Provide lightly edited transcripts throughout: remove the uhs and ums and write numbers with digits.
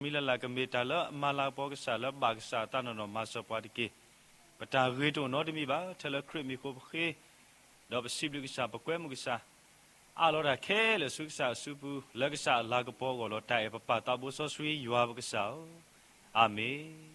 Mila la gambeta la mala bogsa la bagsa tanono masa padiki. Bata rito no de mi ba tele crit mi ko he do sibli sa bakwe mu sa. Alo da ke le suksa supu lagsa lagapo go lo tai papa tabo so sui yua bagsa. Amen.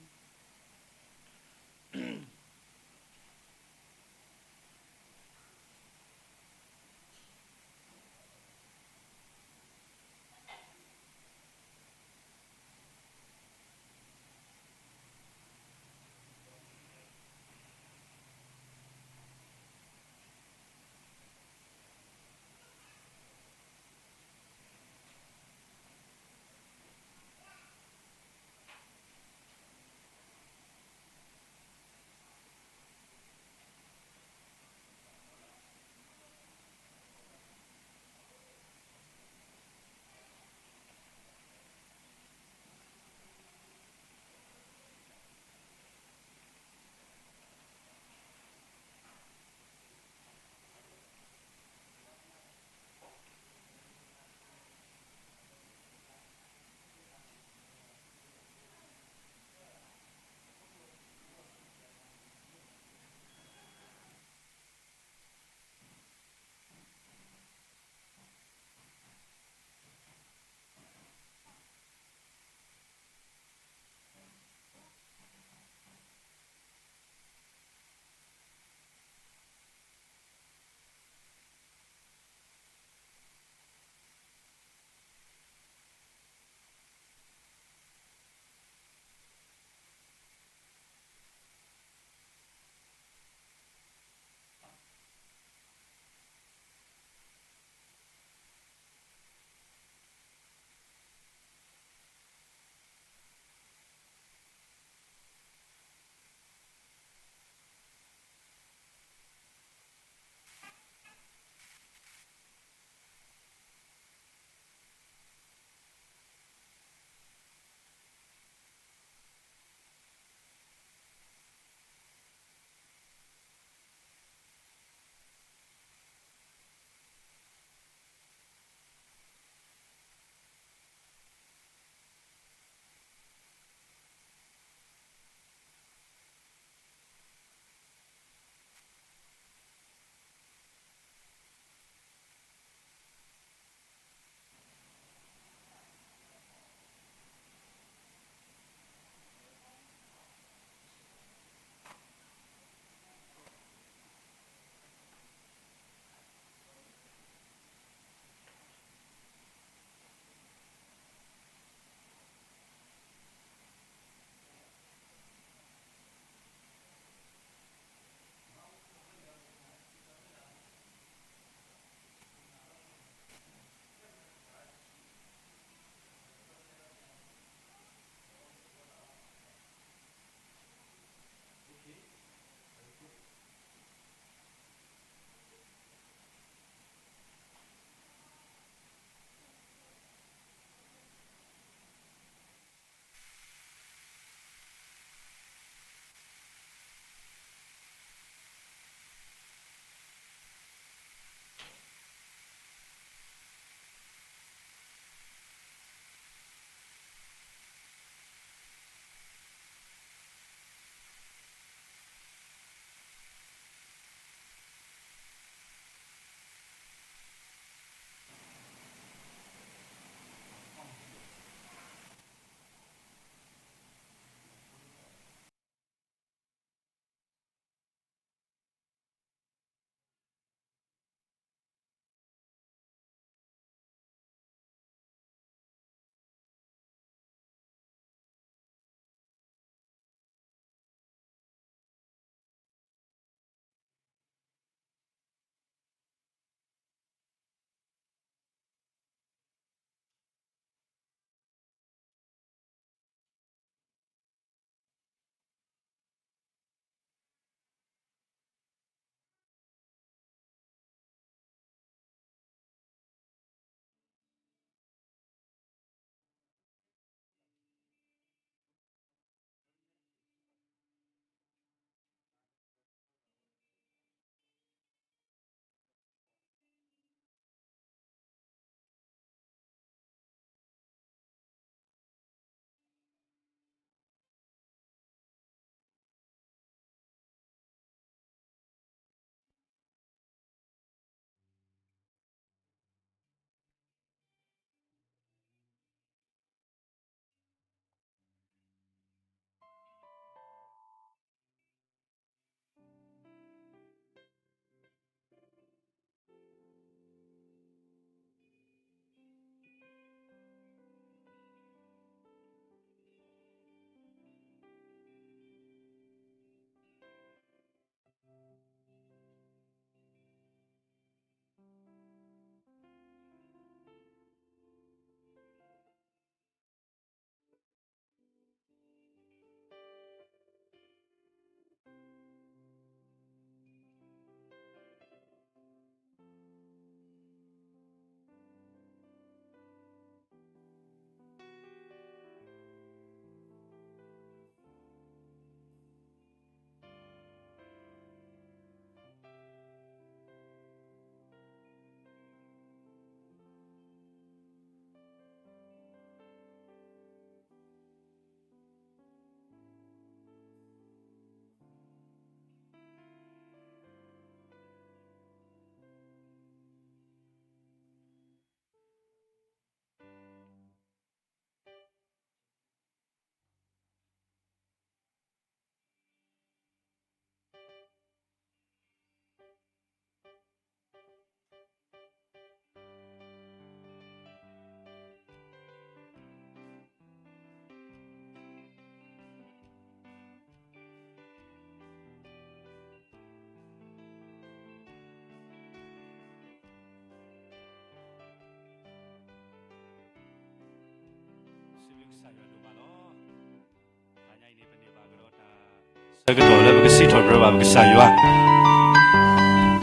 Segitu lah begitu berapa begitu ya.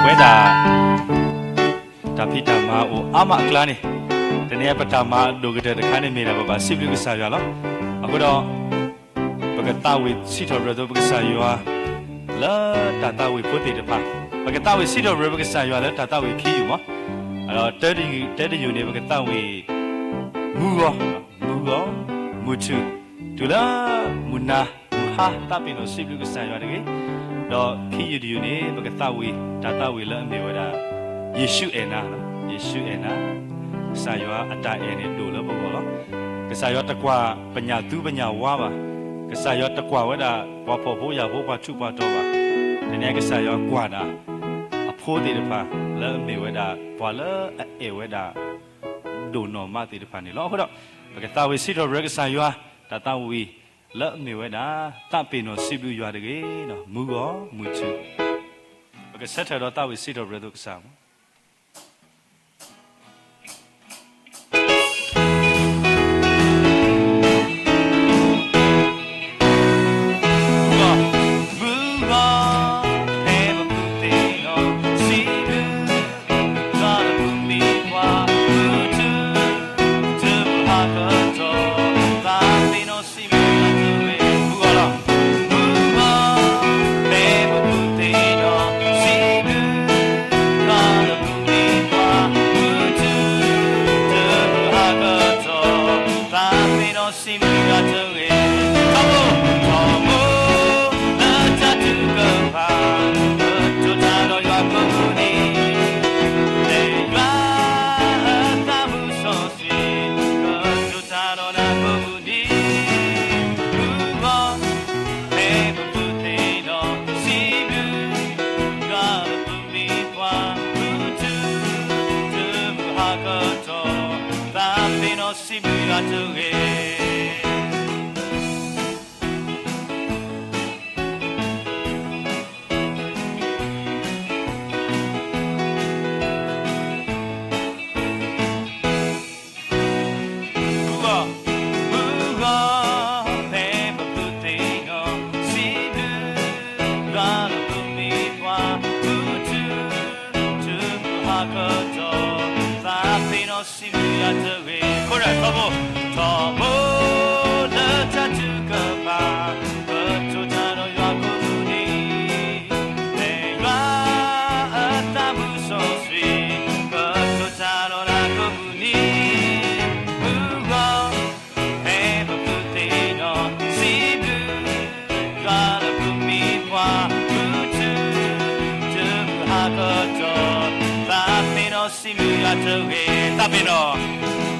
Weda tapi tama o amak klani. Tenia pertama do kita dekat ni mera bapa sibuk begitu ya lah. Aku dah begitu tahu situ berapa begitu ya. Lah tak tahu putih depan. Begitu tahu situ berapa begitu ya lah tak tahu kiu mah. Kalau tadi ni begitu tahu mucu. Itulah munah. Ha tapi no sibuk kesana lagi, do kiyu diu ni berketahui, tak tahu lah mewada Yesus ena, saya ada ini dulu bawa, kesaya takwa penyatu penyawa bah, kesaya takwa wada apa ya apa cuba doa, dan yang kesaya kuat dah, apa di depan, lah mewada, wala wada dono mati depan ni, lo aku dah berketahui situ berkesaya, tak tahu lah mewada tapi no sibuk jual lagi no mucu bagai saya dah tahu isi dah berada kesama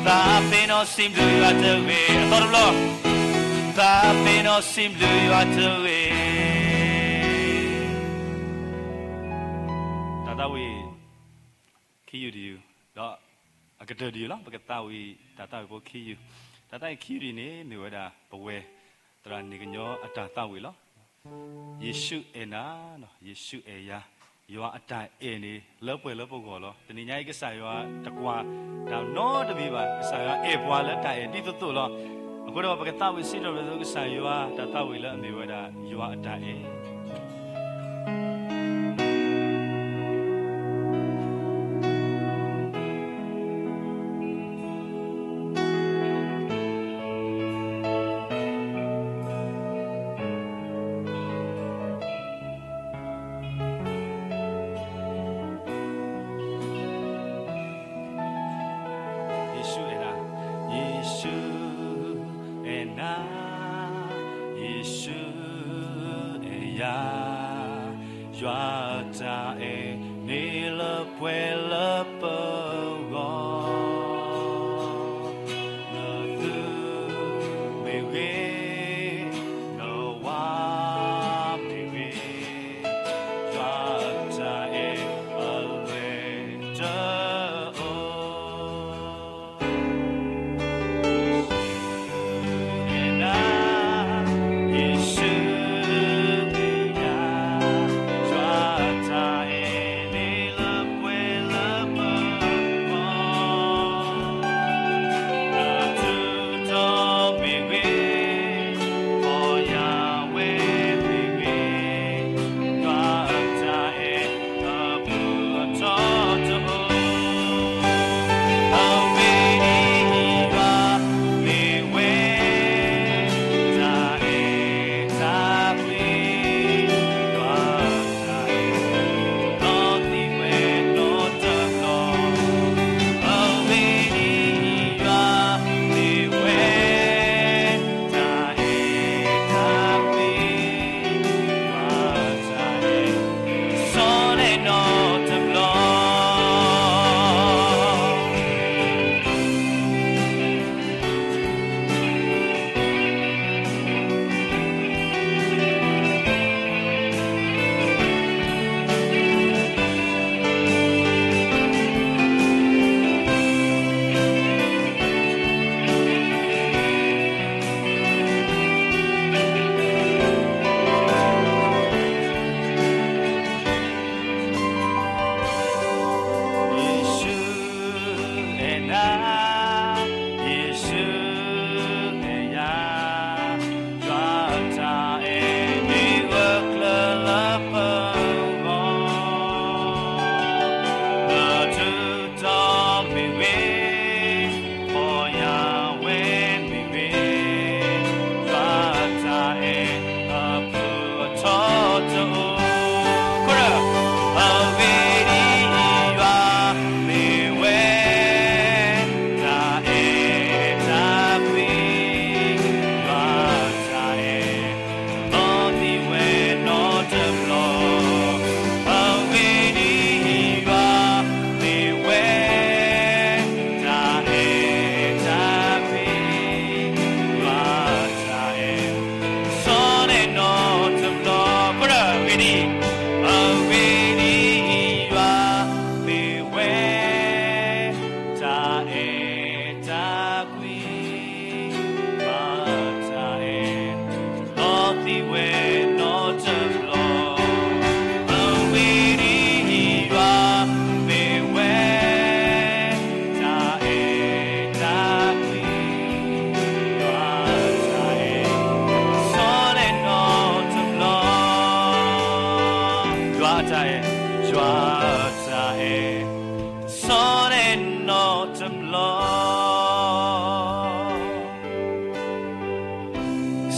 tapi no sim do you at the way thought of law tapi no sim do you at the way tatawi kiyu diu do agada diu lah bagatawi tatawi bo kiyu tatai kiyu ni mewada bawe tran ni kanyo atah tawi lah Yesu ena no Yesu eya yo atah ni lepo ko lo tani nyai ke saya takwa dah no demi ba saya bwa la tai di tu lo aku dah pakai tahu isi dah betul ke saya dah tahu lah ambil dah yo atah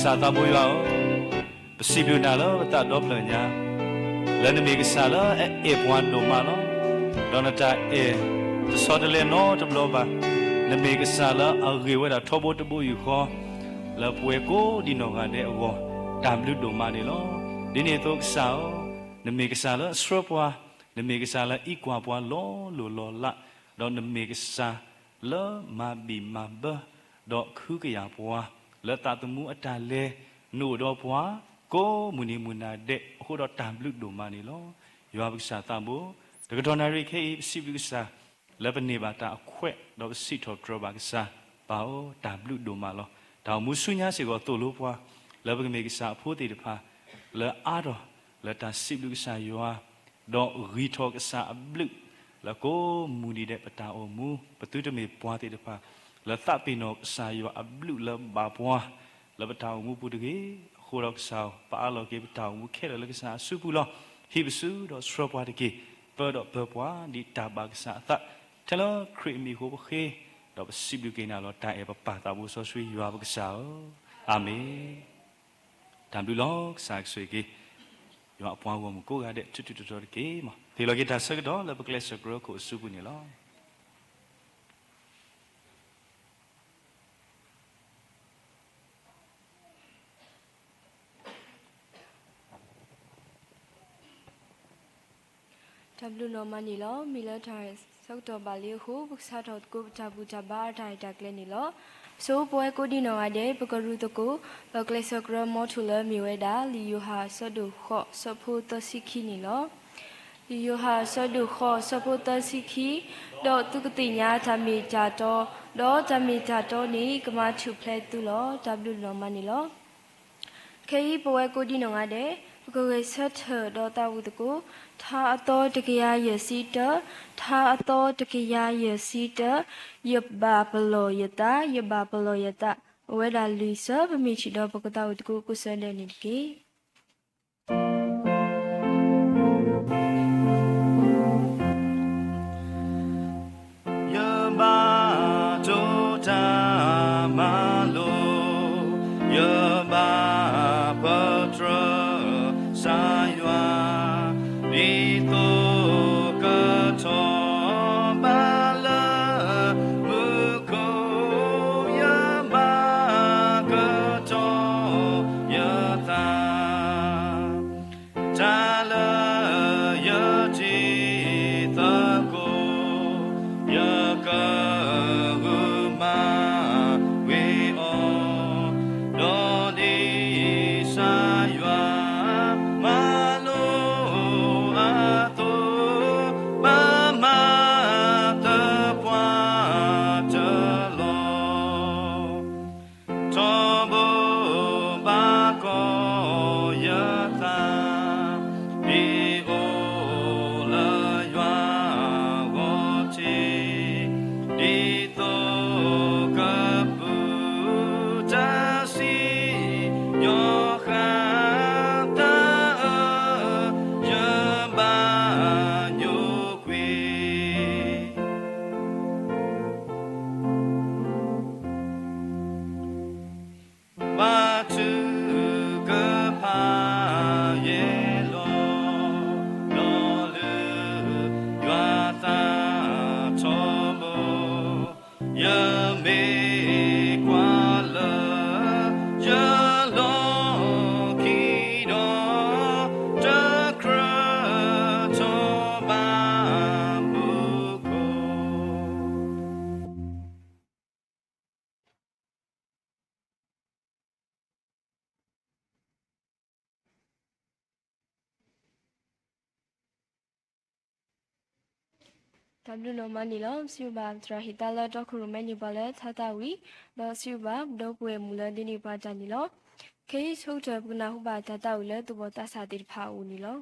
sa ta bo yo Pasibu na lo ta doble nya Lene mi sa lo e pwan do ma lo Donata the sodele no to bloba Ne mi sa lo a ri wa da thobo to bo yu kho La pwe ko di no ga de wo tam lu do ma ni lo Di ni to sa Ne mi sa lo stro pwa Ne mi sa lo i kwa pwa lo la Do ne mi sa lo ma bi ma ba Do khu ka ya pwa La ta tu mu ata le no do pwa Ko muni muna de ho do tam lu do ma ni lo Ywa bu sa ta bo De ka don na ri ke si bu sa La ba ni ba ta khwe do si tho dro ba sa ba o tam lu do ma lo Da mu su nya se go to lo pwa La ba me sa pho ti de pha La a do La ta si bu sa ywa Do ri tho ka sa blu La ko muni de pa ta o mu pa tu de me pwa ti de pha La ta pi no sa ywa blu la ba pwa La ba ta o mu pu de ge Khô đọc sao, bà lo kê bà tàu mũ khét ở cái xã sư bù lo, hi bà sư đó sửa bò kê, bờ đó bờ bò đi ta bà cái xã ta, thế lo khởi mi khô bà khê, đó bà xịp được cái nào lo tại bà tàu bù so suy vào bà cái xã, amen, tham lưu lo xã cái suy kê, yo apa gua mu ko ga de tu kê mà, thì lo cái ta sơ đó là bà cái sơ gro của sư bù này lo. W normal ni lo mila thai sok to bali khu buk sa thot ko chabu chaba thai takle ni lo so boy ko di no ade pakaru to ko bakle sokra mo thula miweda li yu ha so du kho so phu to sikhi ni lo li yu ha so du kho so phu to sikhi do tu kati nya thami cha to do thami cha to ni kama thu phle tu lo W normal ni lo kei boy ko di no ade ko ge sat do ta wu to ko Tha ato tekiya yasita, tha ato tekiya yasita, yabba palo yata, weda lisa, pemichi do pakata utku kusende niki. Yabba tota malo, yabba patra saywa. Ito kato bala muko yama kato yata Tala yati tako yakaguma we o Dodi saywa W normal ni lo siuba tra hitala to khuru menu bale thata wi do siuba do pwe mula dini pa ta ni lo ke sou ta buna hu ba ta wi le tu bo ta sa ti pha u ni lo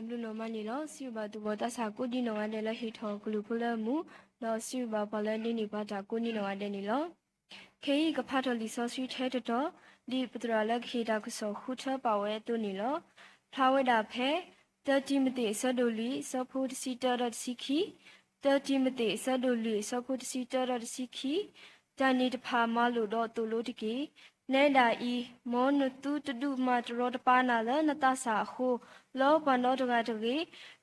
ဘလူနော်မနီလောစီဘာတူဘတာစာကိုဒီနော်ဝါတဲ့လဟီထောဂလူဖလမှုလောစီဘာပလန်ဒီနီပါတာကိုနီနော်ဝါတဲ့နီလောခေကဖတ်တော်လီဆောစီထဲတော်ဒီပတရလက်ခေတာကဆောခုထပါဝဲတူနီလောဖလာဝဲတာဖဲတတိမတိဆဒိုလီဆောဖို့တစီတရတစီခီတတိမတိဆဒိုလီဆောဖို့တစီတရတစီခီတန်နီတဖာမလို့တော့တူလို့တကီနဲဒါဤမောနတုတဒုမတရောတပါနာလနတဆာခုလောပနောတကတကေ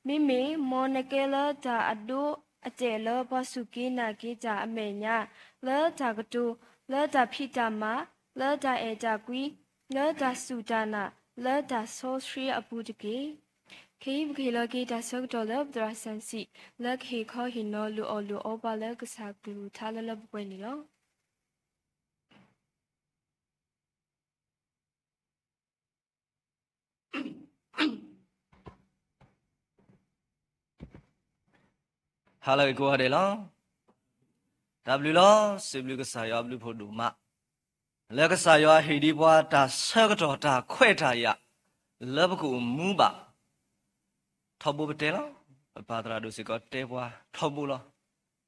မိမိမောနကေလတာအဒုအကျဲလောပစုကိနာကေကြအမေညာလောတာကတုလောတာဖိတမလောတာအေကြကွီလောတာစုဒနာလောတာဆောစရီအပူတကေခေဘခေလကေတာဆောက်တော်လဘဒရဆန်စီလက်ခေခောဟိနောလူအောလူအောပါလကစားကလူထားလလပွဲနီလောဟာလေကိုရတယ်လော W လောစေဘလူကစားရဘလူဖို့ဒူမလက်ကစားရဟီဒီဘွားတာဆက်တော်တာခွဲ့တာရလဘကူမူပါထောဘူပတဲလောဘာဒရာဒုစီကတဲဘွားထောဘူလော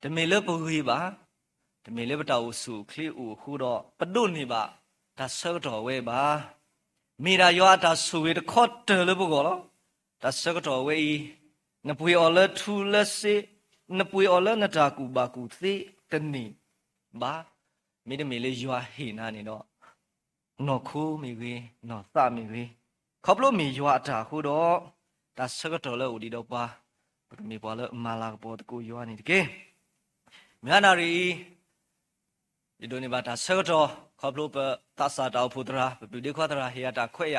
တမေလပူဟီပါတမေလပတာဝစုခလီဦးခုတော့ပဒုန်နေပါဒါဆက်တော်ဝဲပါမိရာယောတာဆူဝေတခေါ်တယ်လဘကောလောဒါဆက်တော်ဝဲနပွေအော်လထူလစေနပွေအော်လနတာကူဘာကူသေတနီဘာမိဒမေလေယွာဟေနာနေတော့နော်ခိုးမိဝေးနော်သမီဝေးခေါပလို့မိယွာတာခုတော့ဒါစကတော်လို့ဒီတော့ပါပရမီပေါ်လို့မာလာပေါ်တကူယွာနေတကယ်မြန်နာရီဒီတို့နေပါဒါစကတော်ခေါပလို့ပသစာတောက်ဖူတရာပပိဒီခွာတရာဟေတာခွဲ့ရ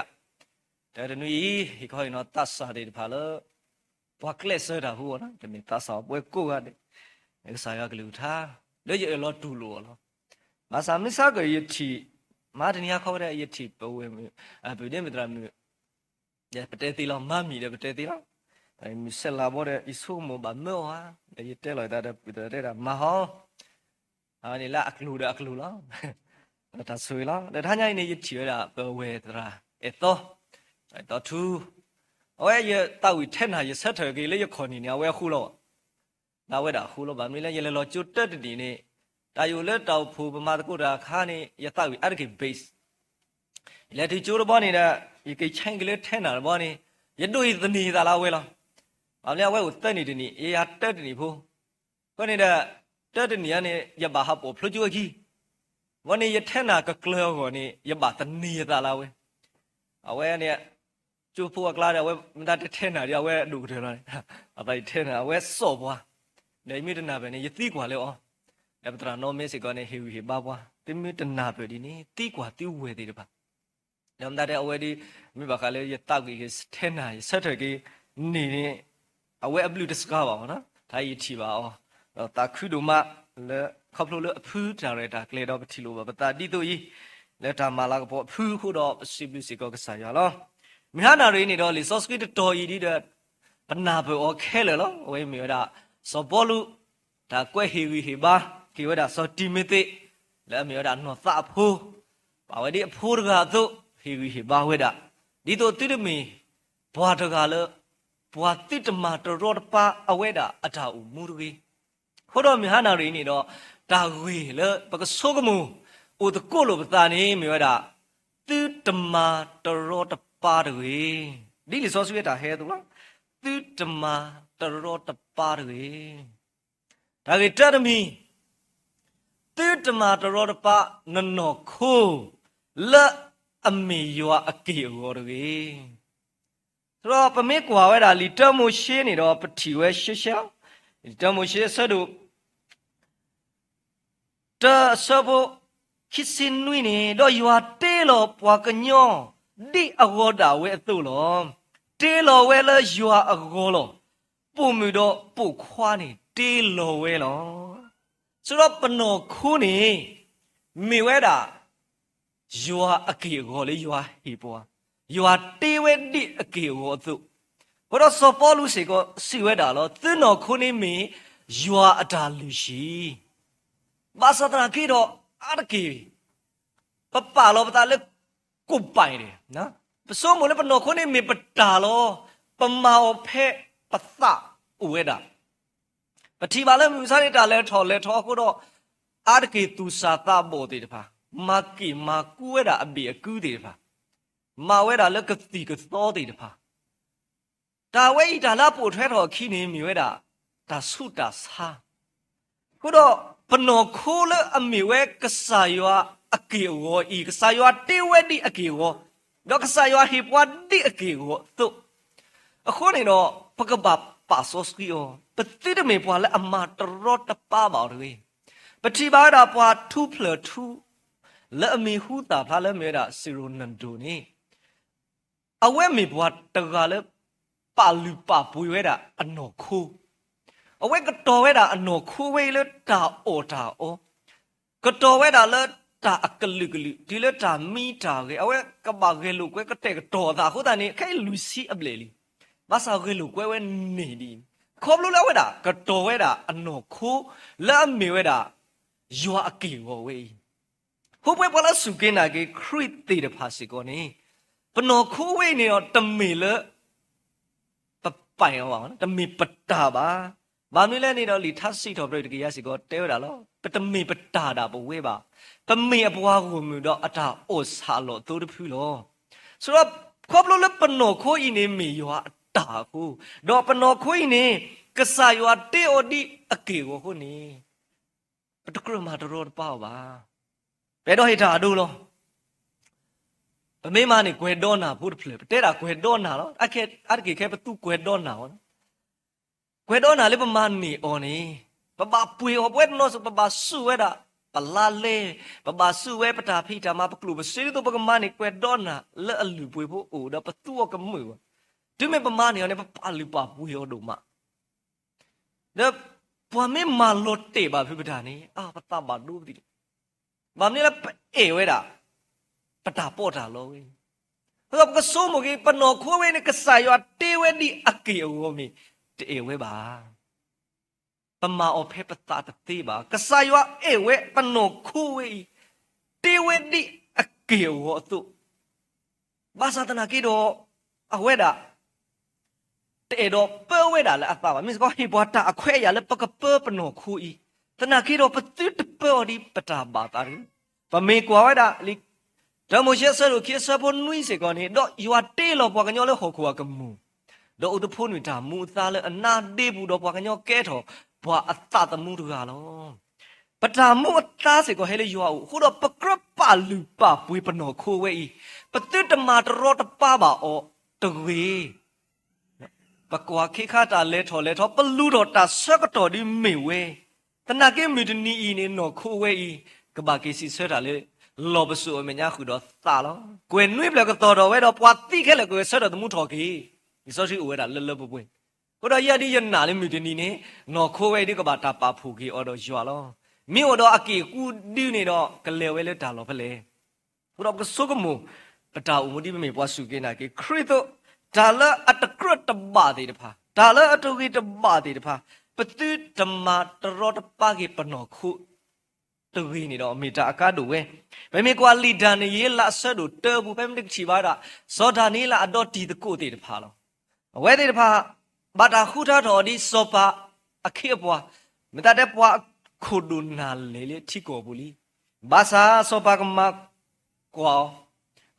တဲ့တနွေဟိခေါရင်တော့သစာတွေဖာလို့ဘွားကလက်ဆတာဟူနော်ဒီမီသစာပွဲကိုရတယ်အဲဆာရကလူထားလေရလောတူလို့လောမဆာမစကရတီမာဒနီယာခေါ်တဲ့ရတီပဝဲပဒိမတရာမရပတဲတီလောမမီတဲ့ပတဲတီလောအဲမီဆလာဘောတဲ့အဆုမဘမောဟာရတဲလိုက်တဲ့ပတဲတာမဟောအာနီလာအကလူလောဒါဆွေလောဒါထားညိုင်းနေရတီရတာပဝဲတရာအဲတော့သူအဝဲရတောက်ဝီထဲနာရဆက်ထကေလေရခေါ်နေနေဝဲခုလောနာဝဲတာခုလောဗာမီလဲရလေလောကျွတ်တက်တီနေတာယူလက်တောက်ဖူပမာတကုတာခါနေရတောက်ဝီအဲ့ဒီ base လက်တီကျိုးဘောနေတဲ့ဒီကိချိုင်းကလေးထဲနာဘောနေရတို့သနီသာလာဝဲလောဗာမလဲဝဲကိုတက်နေတနီအေးရတက်တနီဖိုးခေါနေတဲ့တက်တနီကနေရပါဟပေါ်ဖလို့ကျွတ်ကြီးဝနေရထဲနာကကလောကိုနေရပါသနီသာလာဝဲအဝဲနေကျိုးဖို့ကလာတယ်ဝဲမတထဲနာရဝဲလူတယ်လားအပိုင်ထဲနာဝဲစော့ဘွားနေမိတနာပဲနေရတိကွာလေဩလပတရာနောမေစီကောနေဟေဝီဟေဘာဘွားတိမိတနာပဲဒီနေတိကွာတိဝဲသေးတယ်ပါလမ်ဒါတဲ့အဝဲဒီမိဘခါလေရတောက်ကြီးထဲနာရဆက်ထကြီးနေနေအဝဲအဘလူဒစကာပါဘောနော်ဒါရတီပါဩတာခုဒုမလေခေါပလိုလေအဖူးဒါရတာကလေတော့ပတိလိုပါပတာတိတို့ကြီးလက်တာမာလာကပေါ်အဖူးခုတော့စီဘလူစီကောကစားရလောမိဟာနာရင်းနေတော့လေဆော့စကီတော်ဤဒီတဲ့ပနာဘောခဲလေလောဝဲမြေဒါစောဘောလူဒါကွဲဟီဝီဟီဘာကိဝဒါစောတီမီတိလဲမြေဒါနော်သအဖိုးပါဝဲဒီအဖိုးတကာသို့ဟီဝီဟီဘာဝဲဒါဒီတော့တိတမီဘွာတကာလေဘွာတိတမတရောတပါအဝဲဒါအထာဦးမူရကြီးခိုးတော့မိဟာနာရင်းနေတော့ဒါဝေလေပကဆိုးကမူအိုတကိုလိုပတာနေမြေဒါတိတမတရောတပါတွေဒီလီစောဆွေတာဟဲတူလားတိတမတရောတပါတွေဒါကေတရမီတိတမတရောတပါနနောခိုးလက်အမေယောအကေရောတွေဆိုတော့ပမေကွာဝဲတာလီတမိုရှင်းနေတော့ပတိဝဲရှရှတမိုရှင်းဆဒုတဆဘခိစင်နွိနေတော့ယွာတဲလောပွားကညောဒီအဂောတာဝဲအတုလောတဲလောဝဲလယွာအဂောလောပုံမီတော့ပုတ်ခွားနေတဲလောဝဲလောဆိုတော့ပနောခုနေမိဝဲတာယွာအကေဂောလေယွာဟီပွားယွာတဲဝဲဒီအကေဂောအတုဘတော့စောပေါ်လူစီကိုစီဝဲတာလောသင်းတော်ခုနေမီယွာအတာလူရှိဘာသာတရာကေတော့အတကေပပလောပတာလေကိုပိုင်တယ်နော်ပစိုးမလဲပနောခုနေမီပတာလော ပမာဖဲပသဥဝဲတာပတိပါလဲမြူစားနေတာလဲထော်ခုတော့အာရကေသူစာတာဘောတေတဖာမာကီမာကူဝဲတာအဘီအကူးတေတဖာမာဝဲတာလက်ကတိကသောတေတဖာဒါဝဲဤဒါလာပို့ထွဲတော်ခိနေမြွဲတာဒါဆုတာစာခုတော့ပနောခိုးလအမီဝဲကဆာယောအကေဝဤကဆာယောတေဝဲဒီအကေဝတော့ကဆာယောဟိပွားဒီအကေဝသို့အခုနေတော့ပကပပါဆောစကီယောပတိတမေပွားလဲအမတရောတပါပါတွေပတိပါတာပွား2+2လဲအမီဟူတာဖလာလဲမဲတာ0နန်ဒိုနေအဝဲမေပွားတကလဲပါလူပါပွေဝဲတာအနော်ခိုးအဝဲကတော်ဝဲတာအနော်ခိုးဝဲလဲတာအော်တာအော်ကတော်ဝဲတာလဲတာအကလူဒီလဲတာမီတာကေအဝဲကဘာကေလူကွဲကတဲ့ကတော်တာခုတန်နေခဲလူစီအပလေလီမဆာကေလူကွဲဝဲနေဒီခေါပလူလဲဝဲတာကတော်ဝဲတာအနော်ခိုးလဲအမေဝဲတာယွာအကေဝဝဲဟိုပွဲပလာစုကေနာကေခရစ်တေတဖာစီကောနေပနော်ခိုးဝဲနေတော့တမေလဲပပိုင်ရောပါနော်တမေပတာပါဘာမီလဲနေတော့လီထပ်စီတော်ပြိတကရစီကောတဲရတာလောပတမေပတာတာဘဝဲပါပမေအပွားကိုမြူတော့အတာအိုဆာလောတိုးတဖူလောဆိုတော့ခေါပလိုလပနောခိုးဤနေမီယောအတာကိုတော့ပနောခိုးဤနေကဆာယောတေအိုဒီအကေကိုခုနေပတကရမတော်ပေါ့ပါဘယ်တော့ဟိတာအဒူလောပမေမနေကွယ်တော့နာဘုဒ္ဓဖလေတဲတာကွယ်တော့နာလောအကေခဲပတူကွယ်တော့နာဟောကွယ်တော့နာလေပမာနေအော်နေပပပွေဟောပွဲတော့ပပဆူဝဲတာပလာလေပပဆူဝဲပတာဖိတာမပကလူပစီတို့ပကမနေကွယ်တော့နာလဲအလူပွေဖို့အိုတော့ပတူကမွေဒီမေပမာနေနေပပလူပပွေဟောတို့မဒါပွာမေမာလော့တေပါဖိပတာနေအာပတာပါဒူဒီဘာမနေလဲအေဝဲတာပတာပေါ့တာလောဝေဟောကဆိုမကြီးပနောခိုးဝဲနေကဆာယောတေဝဲဒီအကေဝမီတေဝဲပါပမာအဖေပတာတေပါကဆာယောအေဝဲပနောခိုးဝဲတေဝဲဒီအကေဝတုဘာသာတနာကီတော့အဝဲတာတေတော့ပဲဝဲတာလဲအပါပါမင်းစကောဟိဘွားတာအခွဲရလဲပကပဲပနောခိုးဤတနာကီတော့ပတိတပေော်ဒီပတာဘာတာရီပမေကွာဝဲတာလီဒါမိုရှေဆရခိစဘွန်နွိစေကောနေတော့ယွာတေလောပွားကညောလဲဟောခွာကမူတော့ဥဒဖုန်ဝီတာမူသားလဲအနာဒေဘူးတော့ပွားကညောကဲထော်ဘွာအတတမှုတကလောပတာမူအသားစေကောဟဲလေယွာခုတော့ပကရပလူပပွေးပနောခိုးဝဲဤပတိတမာတရောတပပါအောတဝေပကွာခိခတာလဲထော်ပလူတော့တာဆက်ကတော်ဒီမေဝဲတနာကေမီတနီဤနေနော်ခိုးဝဲဤကဘာကေစီဆွဲတာလေလောဘဆူအမညာခုတော့သာလောကွယ်နွေးပလကတော်ဝဲတော့ပွာတိခဲလေကွယ်ဆွဲတော့တမှုထော်ကေဒီစောရှိဥဝဲတာလလပွပွင့်ကိုတော့ရဒီရနာလေမြူတင်နီနေနော်ခိုးဝဲဒီကဘာတာပါဖူကေအော်တော့ရွာလောမြို့တော့အကေကူဒီနေတော့ကလေဝဲလေတာလောဖလေကိုတော့ကဆုကမူပတာဥမဒီမေပွားစုကေနာကေခရစ်တော့ဒါလအတကရတပါတေတဖာဒါလအတုကေတပါတေတဖာပတိဓမ္မတရောတပါကေပနောခုတူဝီနေတော့အမီတာအကားတူဝဲဘယ်မေကွာလီဒန်နေရေလာဆတ်တို့တဲဘူးဘယ်မတစ်ချီပါတာဇော်ဒါနေလာအတော့ဒီတကိုတေတဖာလောအဝဲတေတဖာဘာတာခုထားတော်ဒီစောပါအခေပွားမတတဲ့ပွားခုဒုနာလေလေထီကိုဘူးလီဘာသာစောပါကမကွာ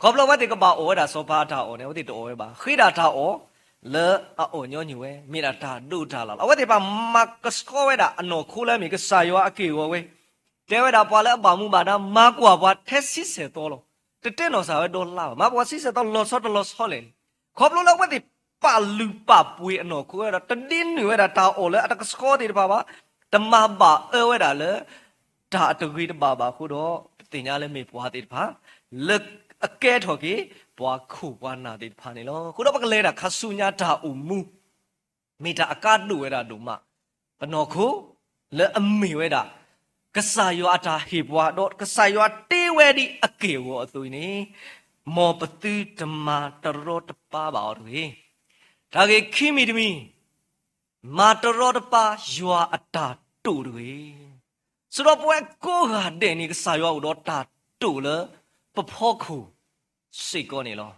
ခေါပလဝတ်တေကပါအော်ဒါစောပါတာအော်နေဝတိတော်ဝဲပါခိတာတာအော်လဲအော်ညောညွဲမိတာတာဒုတာလာအဝဲတေပါမကစကောဝဲတာအနော်ခိုးလဲမိကဆာယောအကေဝဲတဲဝဲတာပွာလဲအပါမှုပါတာမကွာပွာတက်စစ်စေတော်လို့တက်နော်စာဝဲဒေါ်လာမပွာစစ်စေတော်လောဆော့တလောဆော့လေခေါပလလဝတ်တေပါလူပပွေအနော်ခိုးရတာတတင်းနွဲတာတာအော်လဲအတကစကောတေပါပါတမပါအဲဝဲတာလဲဒါအတဂိတပါပါခုတော့တင်ညာလဲမေပွာတေပါလက်အကဲထော်ကေပွာခုပွာနာတေဖာနေလောခုတော့ပကလဲတာခဆူညာတာအူမူမိတာအကားတူဝဲတာဒုမပနော်ခုလဲအမေဝဲတာကဆာယောအတာဟေဘွာတော့ကဆာယောတေဝဲဒီအကေဝအသွိနေမောပတိဓမ္မာတရောတပါပါတော်ရေဒါကေခိမီတမီမာတရောတပါယွာအတာတူတွေဆိုတော့ပွဲကိုကတဲ့နေကဆာယောတော့တာတူလပဖောခုစိတ်ကောနေလော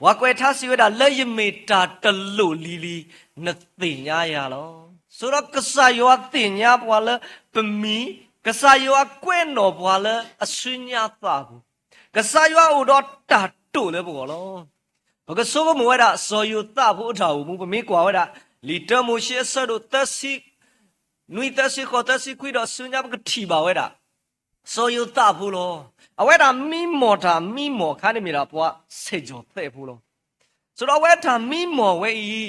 ဝါကွယ်ထားစီဝဲတာလက်ရမေတာတလို့လီလီနှစ်သိညာရလောဆိုတော့ကစားယောသိညာဘွာလဲပမီကစားယောကွဲ့တော်ဘွာလဲအဆွညာသာဘူးကစားယောဥတော့တာတို့လဲဘောလောဘကဆိုးမဝဲတာစောယောသဖို့အထာဘူးပမီကွာဝဲတာလီတမိုရှိဆဒိုတစီနွိတစီခေါ်တစီခွိတော့ဆွညာဘကထီပါဝဲတာစောယောသဖို့လောအဝဲတာမိမော်တာမိမော်ခါနေမိတာဘွာစေကြောတဲ့ဖို့လောဆိုတော့ဝဲတာမိမော်ဝဲဤ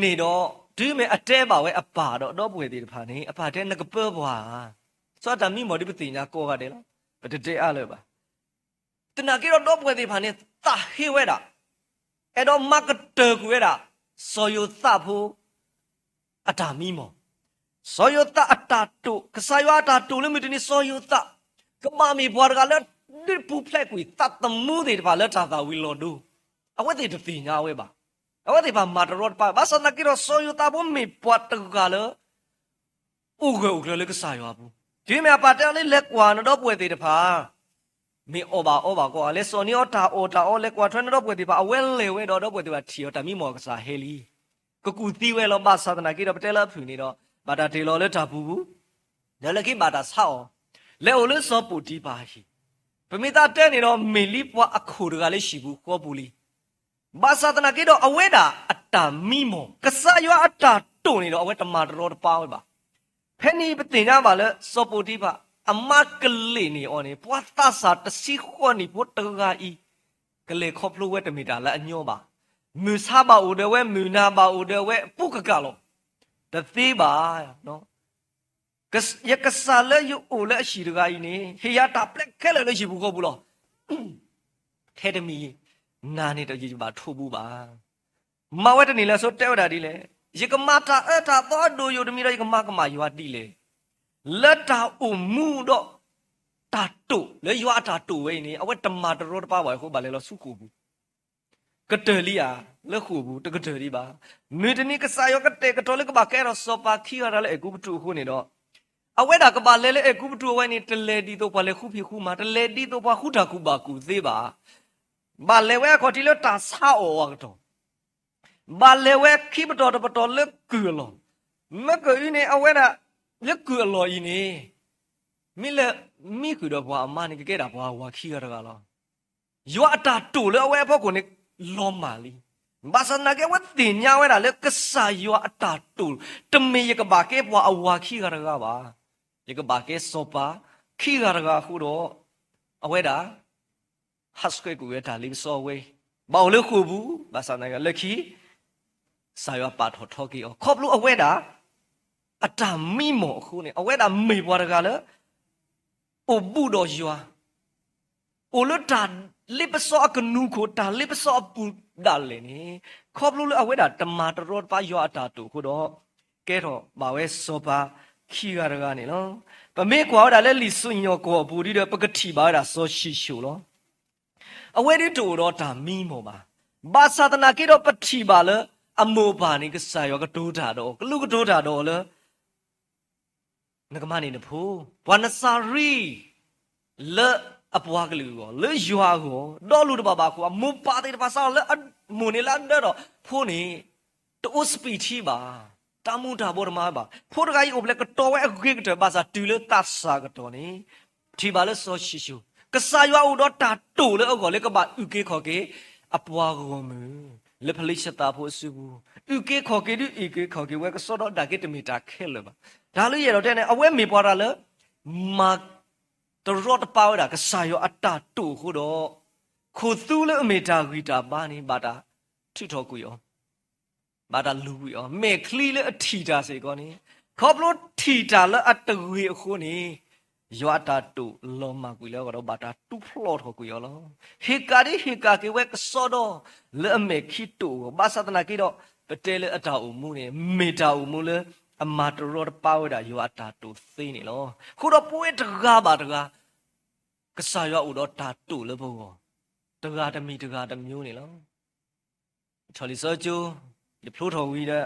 နေတော့ဒီမဲ့အတဲပါဝဲအပါတော့ပွေသေးတဖာနေအဖတဲ့ငကပောဘွာဆိုတော့မိမော်ဒီပတိညာကောရတယ်လားပတတဲအားလဲပါတနာကေတော့ပွေသေးဖာနေတာဟေဝဲတာအဲ့တော့မကတဲကွဲတာစောယသဖို့အတာမိမော်စောယသအတာတုကဆာယအတာတုလည်းမတနေစောယသကမမီဘွာကလည်းဒီပူဖလက်ကွေတတ်တမှုတွေတဖာလက်တာသာဝီလော်ဒူအဝဲတဲ့ပညာဝဲပါအဝဲတဲ့ပါမာတရော့ပါဘာစနကိရောဆိုယတာဘုံမီပွတ်တကလည်းဥကဥကလည်းကစားရဘူးဒီမြပါတလေးလက်ကွာတော့ပွေသေးတဖာမီအောဘာကောအလဲစောနီအော်တာအော်လက်ကွာထွန်းတော့ပွေသေးပါအဝဲလေဝဲတော့ပွေသေးပါထီယောတမီမောကစားဟဲလီကကူတီဝဲလောပါသဒနာကိရောပတဲလာဖူနေတော့ဘာတာတေလောလက်တာဘူးလည်းလကိဘာတာဆောက်လဲအိုလဲစောပူတီပါဟီပမိတာတဲနေတော့မီလီပွားအခုတကလေးရှိဘူးကောပူလီဘာသာတနာကေတော့အဝဲတာအတာမိမောကဆာယောအတာတုံနေတော့အဝဲတမာတော်တပါဝဲပါဖဲနီပတင်ကြပါလဲစောပူတီပါအမကလေးနေအော်နေပွားသစာတစီခေါနီဘုတ်တကဤကလေးခေါပလိုဝဲတမီတာလဲအညောပါမူဆာပါဦးတဲ့ဝဲမူနာပါဦးတဲ့ဝဲပုကကလောတသေးပါနော်ရကစားလဲယူအိုလဲရှိတကဤနေဟေယတာပလက်ခဲလဲရှိဘူးခေါ်ဘူးလောထဲတမီနာနေတော့ကြီးပါထိုးဘူးပါမဝဲတနေလဲဆိုတဲဝတာဒီလေရကမတာအတာတော့ဒိုယိုတမီတော့ရကမကမရွာတိလေလက်တာအုံမူတော့တာတုလေရွာတာတုဝဲနေအဝဲတမတရောတပါပါဟိုပါလေလောစုခုဘူးကတလီယာလက်ခုဘူးတကတလီပါမေတနီကစားယောကတဲ့ကတော်လေကပါကဲတော့စောပါခီရတာလေအကူပတူခုနေတော့အဝဲတာကပါလဲလေအကူပတူဝဲနေတလေတီတော့ပါလေခုဖိခုမှာတလေတီတော့ပါခုတာခုပါကူသေးပါဘာလေဝဲခေါ်တီလို့တာဆောက်ဝါကတော့ဘာလေဝဲခိပတော်တော်လက်ကူလောမကူနေအဝဲတာလက်ကူလောဤနေမိကူတော့ဘွာအမနေကြဲတာဘွာဝါခိရတာလောယောအတာတူလေအဝဲဖို့ကိုနေလောမာလီဘာစနာကဝတ်တင်ညာဝဲတာလေကဆာယောအတာတူတမေရကဘာကေဘွာအဝါခိရတာပါရကဘာကေစောပါခိရတာခုတော့အဝဲတာဟတ်စကွေကူရတာလိစောဝဲဘောက်လေခုဘူးဘာစနာကလက်ခီဆာယောပါထော်ကီခေါပလူအဝဲတာအတာမိမောခုနေအဝဲတာမေဘွာတကလည်းအိုဘူးတော့ရွာအိုလတာလိပစောကနုကိုတာလိပစောပူဒါလေနေခေါပလူအဝဲတာတမာတရောပါရွာအတာတူခုတော့ကဲတော့ဘာဝဲစောပါခီရတာကနေနော်ပမေကွာတာလဲလီစွညောကိုပူဒီတော့ပကတိပါတာစောရှိရှုလောအဝဲဒီတူတော့ဒါမိမောပါဘာသာတနာကေတော့ပတိပါလေအမောပါနေကဆာယောကဒိုးတာတော့ကလူကဒိုးတာတော့လေငကမနေနဖိုးဘဝနစာရီလေအပွားကလေးကိုလေရွာကိုတော့လူတပါပါကိုအမူပါတဲ့တပါဆောက်လေမူနေလာတော့ဖိုးနေတိုးစပီချီပါတမူတာဘောရမပါဖိုးတကကြီးအိုဘလက်ကတော့ဝဲအဂိကတပါစာတူလေတတ်စာကတော့နေထီပါလေစောရှိရှုကဆာရွာဦးတော့တာတူလေအကောလေကပါဥကေခေါ်ကေအပွားကိုမူလေဖလိစတာဖို့စုဘူးဥကေခေါ်ကေဒီဥကေခေါ်ကေဝဲကစောတော့ဒါကေတမီတာခဲလေပါဒါလို့ရတော့တဲ့နဲ့အဝဲမေပွားတာလေမာတရော့တပါဝတာကဆာယောအတာတူခုတော့ခုသူလေအမေတာဂီတာပါနေပါတာထိထောကူယောဘာတာလူယောမေခလီလေအထီတာစေကောနေခေါပလို့ထီတာလေအတဝေအခုနေယောအတာတူလောမကူလောကတော့ဘာတာတူဖလော့ထောကူယောလောဟေကာဒီဟေကာကေဝဲကစောတော့လေအမေခိတူဘာသဒနာကေတော့ပတဲလေအတာအုံမှုနေမေတာအုံမှုလေအမာတရော့ပါဝတာယောအတာတူသိနေလောခုတော့ပွေးတကားပါတကားကဆာယောဦးတော့တာတူလေဘောတကားတမီတကားတမျိုးနေလောချော်လီစောကျူဒီဖလို့ထော်ဝီတဲ့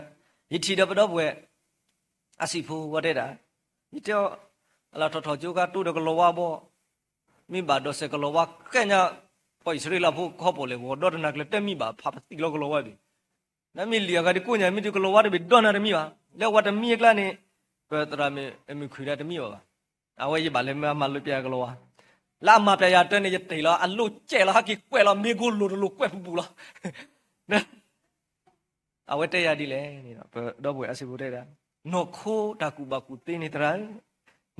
ဒီထီတော့ပတော့ပွဲအစီဖိုးဝတဲ့တာဒီတော့အလာထော်ထော်ကျူကတူတကလောဝဘောမိဘတော့စကလောဝကဲ့ညာ poi sri la pho kho po le wo do na kle tem mi ba pha ti lo lo wa bi na mi lia ga di ko nya mi ti ko lo wa de bi do na de mi ba le wa de mi kla ni pe tra mi mi khri da de mi ba a we yi ba le ma lo pya ko lo wa la ma pya ya de ni te lo a lo che lo ha ki kwe lo mi ko lo kwe pu pu lo na a we te ya di le ni do bwe a si bu de da no kho da ku ba ku te ni tra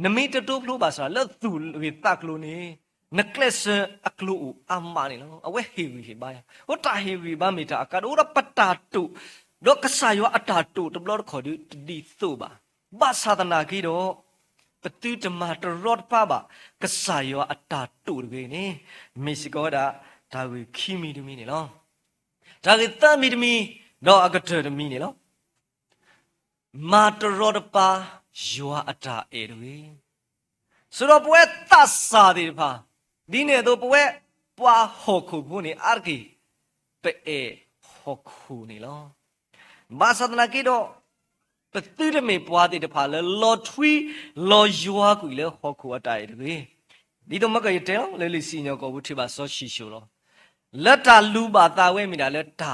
na mi te to plo ba sa le tu wi ta klo ni necklace aklu amma ni lo awe heavy ba ya ho ta heavy ba mi ta ka do ra patta tu do ka sa yo atta tu to blo kho di so ba sadana ki do patu tama to rot pa ba ka sa yo atta tu de ni mi si ko da wi khi mi de mi ni lo da ki ta mi de mi do akato de mi ni lo ma to rot pa yo atta e de wi so do pwe ta sa de paဒီနေ့တော့ပွဲပွားဟောခုဘူးနေအာကီပဲဟောခုနေလောဘာသဒနာကီတော့ပတိရမေပွားတဲ့တဖာလဲလော်ထွီလော်ယွားကူလဲဟောခုအတိုင်တည်းဒီတော့မကရတဲ့လဲလီစီညောကိုဘူးထိပါစောရှိရှိလောလက်တာလူပါတာဝဲမိတာလဲဒါ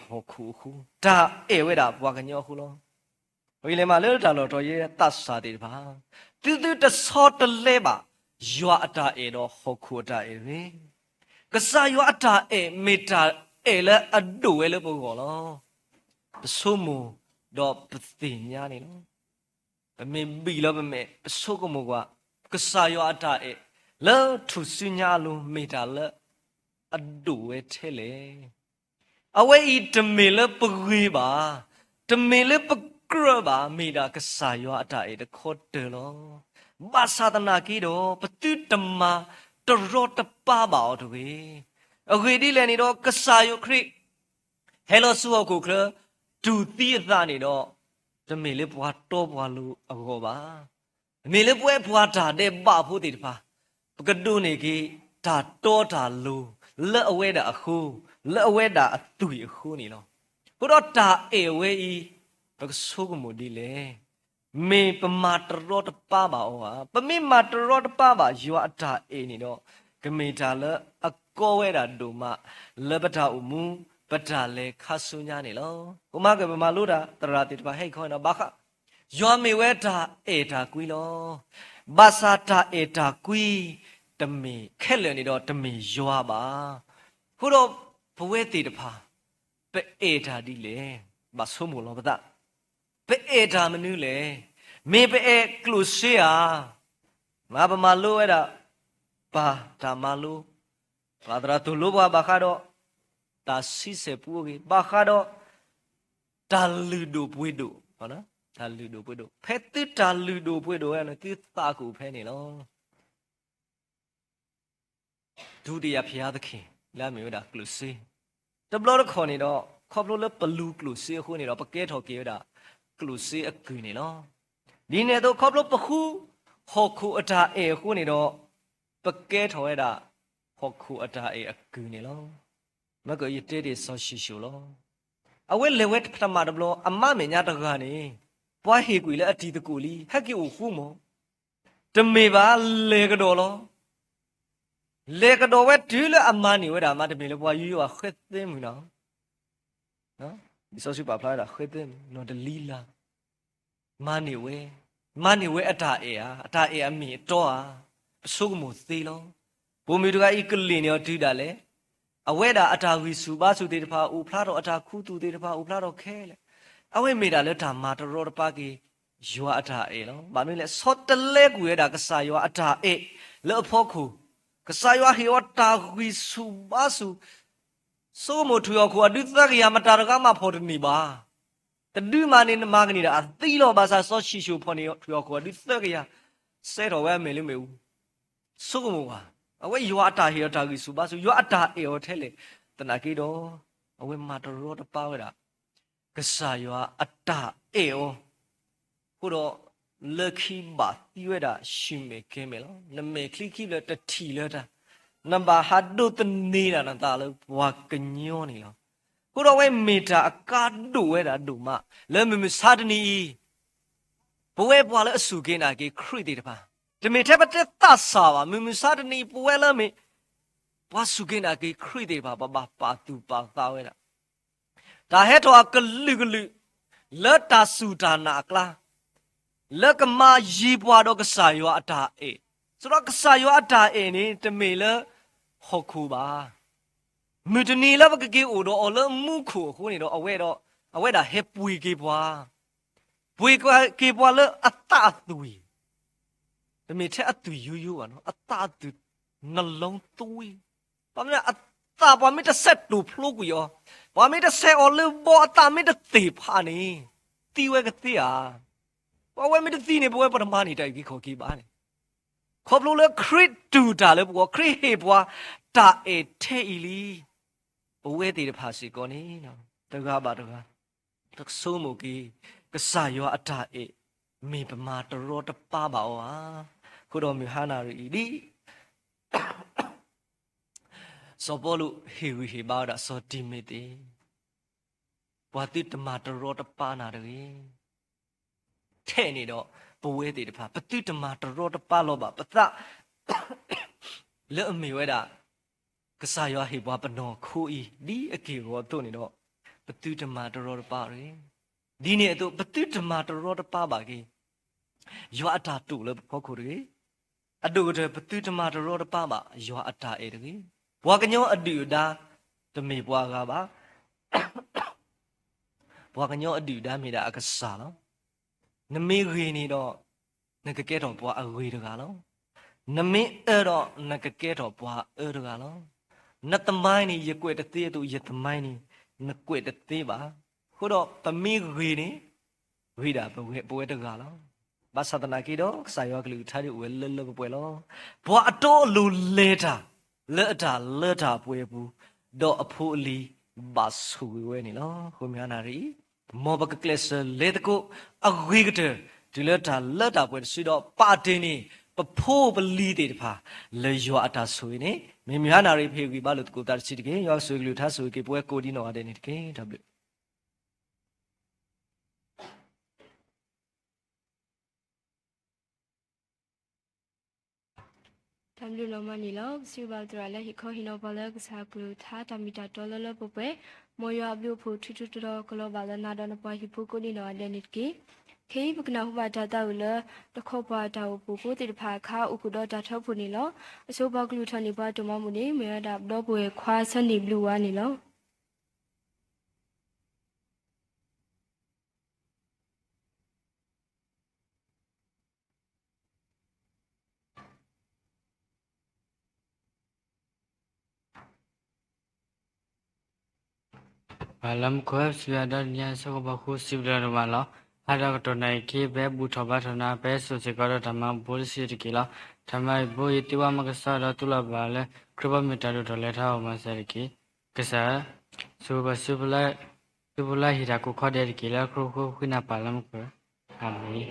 ဟောခုခုဒါဝဲတာပွားကညောခုလောဝီလေမလဲတာလော်တော်ရဲ့တတ်စာတဲ့တဖာတူတူတဆောတလဲပါyo ata e do hokku ata e re kasa yo ata e meta e la adu e le po ko lo so mo do pti nya ni lo ba me bi lo ba me so ko mo kwa kasa yo ata e la thu su nya lo meta la adu e the le awe I tme le pgui ba tme le pkra ba meta kasa yo ata e de kho de lo ba sadana ki do patu tamma to ro ta pa ba o de we a gwe di le ni do ka sa yo khri hello su ko khra tu ti tha ni do de me le bwa to bwa lu a go ba me le bwe bwa da de ba pho ti da pa ka du ni ki da to da lu le awe da a khu le awe da a tu yi khu ni lo ko do da e we I ba ka so ko mo di le me pama tro ta pa ba o ha pami ma tro ta pa ba yo ata e ni do kme ta le a ko we da do ma le bata u mu bata le kha su nya ni lo ko ma ke pama lo da tra ti ba hai kho na ba kha yo me we da e da kwi lo ba sa ta e da kwi ta me khet le ni do ta me yo ba ko do bwe ti ta pha pe e da di le ba so mo lo ba da pe e da manu le me pe e klu se a ma ba ma lo e da ba da ma lo ba dra tu lo ba kha do ta si se pu ge ba kha do ta lu do pwe do ho na ta lu do pwe do phe ti ta lu do pwe do ya no ti ta ku phe ni lo du ti ya phya da khin la me da klu se ta blo da kho ni do kho blo le plu klu se khu ni do pa ke tho ke da klu se a ku ni loဒီနေ့တော့ခေါပလို့ပခုဟောခုအတာအေခုနေတော့ပကဲထော်ရတာဟောခုအတာအေအကူနေလောမကရတဲ့တဲ့ဆောရှိရှူလောအဝဲလေဝဲပထမတဘလောအမမေညာတကနေပွားဟေကွေလဲအတီတကူလီဟက်ကိဥခုမောတမေပါလေကတော်လောလေကတော်ဝဲဒီလဲအမနေဝဲတာမတမေလဲပွားယူရခက်သိမနော်ဒီဆောရှိပါဖလာတာခက်သိနော်တလီလာမနေဝဲအတာအေအမီတော့อ่ะပစုကမှုသေးလောဘုံမီတကဤကလင်းရောတူတာလေအဝဲတာအတာဝီစုပါစုသေးတဖာဦးဖလားတော့အတာခူးတူသေးတဖာဦးဖလားတော့ခဲလေအဝဲမေတာလဲဒါမာတရောတပါကေယောအတာအေလောဘာလို့လဲစောတလဲကူရတာကစားယောအတာအေလဲအဖို့ခုကစားယောဟေဝတာဝီစုပါစုစိုးမထူယောခုအဒုသကရမတာရကမဖို့တနေပါတဒူမာနေနမကနေတာအသီလောဘာသာစောရှိရှုဖော်နေထူယောခုအဒုသကရဆဲတော်ဝဲမယ်လို့မေဦးစိုးကမောပါအဝဲယောအတာဟေတာဝီစုပါစုယောအတာအေောထဲလေတနာကေတော့အဝဲမာတရောတပါဝဲတာကစားယောအတာအေောခုတော့လက်ခိပါတီဝဲတာရှိမေကဲမယ်နော်နမေခလိခိလဲတထီလဲတာနံပါတ်ဟာဒုတနေတာနတာလဲဘွာကညောနေလောခုတော့ဝဲမီတာအကာဒုဝဲတာဒုမလဲမမစာတနီဘဝဲဘွာလဲအစုကင်းနာကေခရစ်တေတပါတမေထက်ပတ်တသဆာပါမမစာတနီဘဝဲလဲမေ ပွားစုကင်းတာကေခရိတေပါပါတူပါသာဝဲတာဒါဟဲတော့ကလူကလူလက်တာစုတာနာကလာလက်ကမရီပွားတော့ကစားရောအတာအေဆိုတော့ကစားရောအတာအေနေတမေလဟောခုပါမြတနီလဘကကေအိုတော့အလမှုခုခုနေတော့အဝဲတာဟဲပွေကေပွားပွေကေပွားလအတာသွေတမေထဲအသွေယူပါနော်အတာသွေနှလုံးသွေဘာမလဲအတာဘာမတဆက်တူဖလို့ကူရောဘာမတဆက်အလဘောအတာမတတေဖာနေတီဝဲကတိအာဘာဝဲမတတိနေဘဝပရမနေတိုက်ပြီးခေါ်ကေပါလေခေါ်လို့လေခရစ်တူတာလေဘောခရစ်ဟေဘွာတာအေထဲအီလီဘဝဲတေတဖာစီကောနေနော်တကားပါတကားတဆုမကီကဆာယောအတာအေမေပမာတရောတပါပါဝါခုတော်မြဟာနာရီဒီစောပေါ်လူဟေဝီဟေဘာဒါစောတိမေတေဘဝတိတမတရောတပါနာတွေထဲနေတော့ဘဝဲတေတဖာပတိတမတရောတပါလောပါပတလဲအမေဝဲတာကဆာယောဟေဘွားပနောခိုးဤဒီအကေရောတို့နေတော့ပတိတမတရောတပါရီဒီနေ့တော့ပတိတမတရောတပါပါကေယောအတာတူလဲခေါ်ခိုးတွေအတူတပတိတမတရောတပါပါယောအတာအေတကေဘွာကညောအတူဒါတမေဘွာကပါဘွာကညောအတူဒါမိတာအကစားလောနမေရေနေတော့နကကဲတော့ဘွာအဝေတကာလောနမေအဲ့တော့နကကဲတော့ဘွာအဲ့တကာလောနတ်သမိုင်းနေရကွက်တသေးသူရသမိုင်းနေနကွက်တသေးပါခုတော့ပမေရေနေဝိတာဘဝဲတကာလောဘာသာတနာကီတော့ဆာယောကလူထားရဝဲလပွဲလောဘွာအတော်လူလဲတာလက်တာပွဲဘူးတော့အဖိုးအလီဘာဆူဝဲနေလောခုများနာရီမောဘကကလစ်လေတကိုအဂေကတဲ့ဒီလက်တာပွဲရှိတော့ပါတင်နေပဖိုးပလီတေတဖာလေယောအတာဆွေနေမြများနာရီဖေကွေဘာလို့ကိုတာချီတကေယောဆွေကလူထားဆွေကေပွဲကိုဒီနော်အတဲ့နေတကေဒါဘလทำดูลมานี่แล้วสิบาตัวละฮิคอฮิโนบาลกษากลูท่าตามิตาตอลลปเปมอยอบลูผู้ทุตๆกลบาลนาดอนปะฮิปุโกนี่นอเดนิตกีခေပကနာဟုပါတာတာလတခောပါတာပူကိုတိတဖာခါဥကုတော့တာထောက်ဖူနေလောအစိုးဘကလူထန်နေပါတမမှုနေမေရတာဘတော့ပွဲခွာစနေဘလူဝါနေလောဘာလမ်ခွဲဆွေဒန်ညာစကဘခုစီဘရမလာဟာရကတနိုင်ကေဘဲဘူထဘထနာဘဲဆိုစကတော့ဓမ္မဘိုလ်စီတကီလာဓမ္မဘိုယတိဝမကဆရာတူလာပါလေခရဘမီတာတို့လည်းထားအောင်မစရကီကစားဆိုဘဆူဘလာဟီရာကိုခေါ်တဲ့ကီလာခရခုခိနာပါလမ်ခွဲအာမီ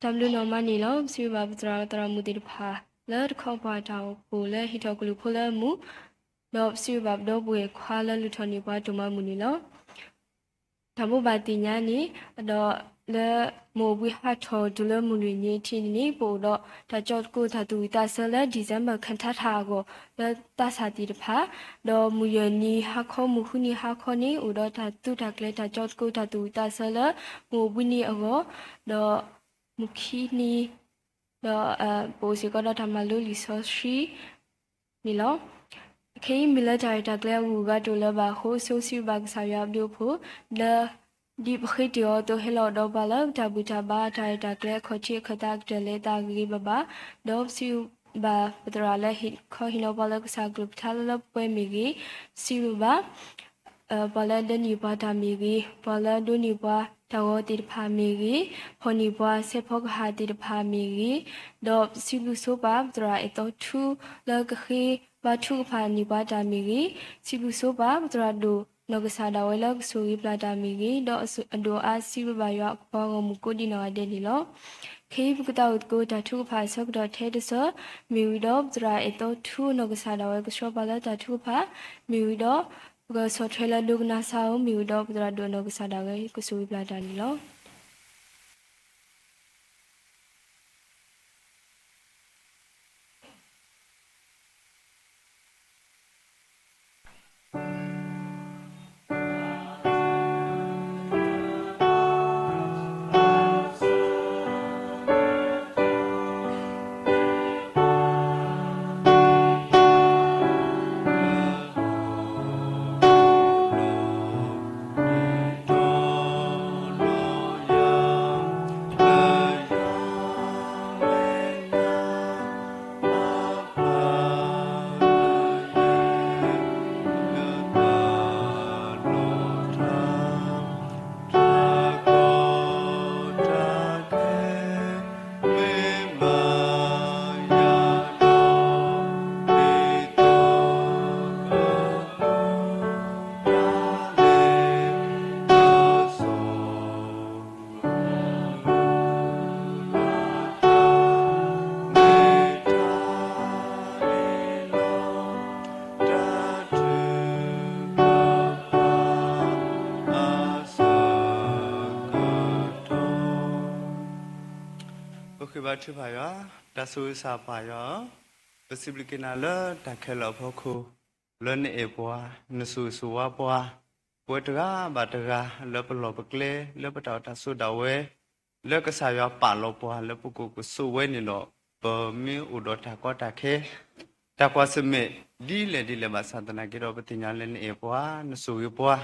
တမ်လူနော်မနီလောစီဘာပတရာတရာမူတီဖာလဲတခေါပွားတောက်ပူလဲဟီထောကလူဖိုလဲမူလောစီဘာဒေါ်ဘွေခွာလဲလူထော်နေပွားဒုမမူနီလောဓမ္မဘာတိညာနီတော့လဲမိုးဝိဟာထောဒူလမူနီနီတီနီပိုတော့တကြော့ကိုထတူတာဆလဲဒီဇင်ဘာခန်ထထာကိုလဲတာစာတီတဖာတော့မူယနီဟာခေါမူခုနီဟာခေါနီဥတော့တတူတကလေတကြော့ကိုထတူတာဆလဲမိုးဝိနီအောတော့မူခီနီတော့ပိုစီကတော့ဓမ္မလူလီဆိုရှိနီလောခေမီလာတိုင်တကလေဝူကတူလဘာခိုဆိုစီဘတ်ဆာရပ်ဒိုဖိုလဲဒီပခိတယောတိုဟဲလောဒေါ်ဘာလတဘူတာဘာတိုင်တကလေခေါချီခတာကလေတာဂီဘဘာဒေါ်စီဘာပဒရာလေဟိခေါဟီနောဘာလကစာဂရုပထားလပွဲမီဂီစီရူဘာဘာလဒနီဘာတာမီဂီဘာလဒူနီဘာတဝတိဖာမီဂီဖောနီဘာဆေဖောကဟာတိဖာမီဂီဒေါ်စီလူဆိုဘာပဒရာအတောထူလကခေဘာထုဖာနီဘာတာမီဂီစီလူဆိုဘာပဒရာဒူနောကစားတော်ဝဲလောက်ဆူရီပလာတာမီကြီးတော့အဒိုအားစီရပါရဘောငမူကိုဒီနော်တဲ့ဒီလောခေဘကတောက်ကိုတထုဖာဆောက်တော့ထဲတဆမီဝီတော့ဒရာအတော့ထူနောကစားတော်ဝဲကရှောပါလာတထုဖာမီဝီတော့ကဆောထရလာဒုကနာဆောမီဝီတော့ဒရာဒိုနောကစားတော်ဝဲကဆူရီပလာတာဒီလောဘာထပါရတဆူစာပါရပစီပလကနာလတခဲလဖို့ခုလနေအပွားနဆူဆူဝါပွားပွေတရာဘာတရာလပလောပကလေလပတောတဆူဒဝဲလကဆာရပါလောပွားလပကုကုဆူဝဲနေလောပမီဥဒတာကောတခဲတကွာစမေဒီလေမသန္တနာကေရောပတိညာလနေအပွားနဆူရပွား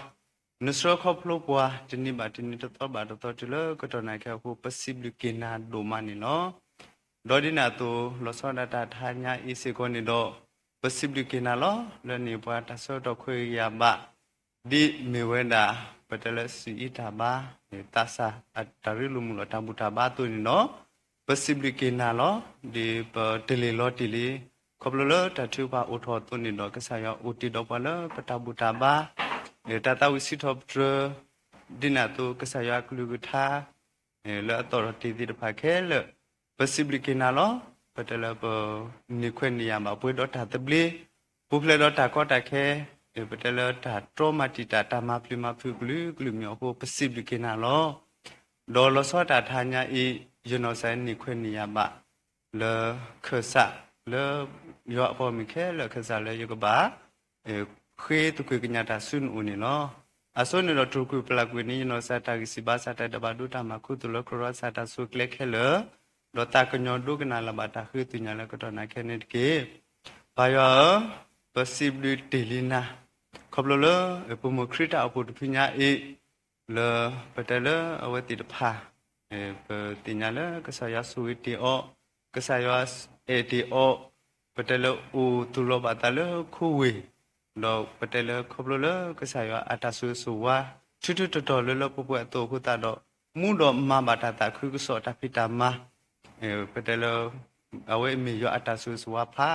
နစရခပလောပွားတနိဘာတနိတတဘာတတတလကတနာခဲခုပစီပလကနာဒိုမနီလောဒေါ်ဒီနာတိုလောစောဒတာထာညာဤစေကောနေတော့ပစီပလကနာလောလနေပွားတဆောတော့ခွေရပါဒီမေဝဒပတလစီဣတာဘာတဆာအတရီလူမူလတဘူတာဘာတူနေနော်ပစီပလကနာလောဒီပတလီလောတီလီခပလလတထူပါအိုထောတူနေတော့ကဆာယောအိုတီတော့ပလပတဘူတာဘာတတဝစီထောပထဒီနာတိုကဆာယောကလူကထာလောတော်တီဒီတဖခဲလပစီပလကနာလောပတလပနိခွေနီယာမပွေတော့တာတပလီပူဖလေတော့တာကောတာခဲပတလတာထရမတီတာတာမပလီမဖူကလူကလူမျိုးဟိုပစီပလကနာလောဒေါ်လစောတာထာညာဤယနောဆိုင်နိခွေနီယာမလေခဆာလေယောပေါ်မိခဲလေခဆာလေယကဘာခေတုကညတာဆွန်းဦးနေလောအစွန်းနေတော့တူကူပလကွေနီယနောစာတာကစီဘာစာတာတဘာဒုတာမခုတလခရစာတာဆုကလက်ခဲလေဒေါ်တာကညောဒုကနာလဘတာခေတုညာလကတော့နာခဲနေတကေဘာယောpossibility lina khoblo pumo krita apu phinya e le patala awati de pha tinya le kasaya suiti o kasaya eti o patala u tulo batala khuwe lo patala khoblo le kasaya atasu suwa thutu to lo popo to khuta do mu do ma bata ta khu so ta phita ma patala awe mi yo atasu suwa pha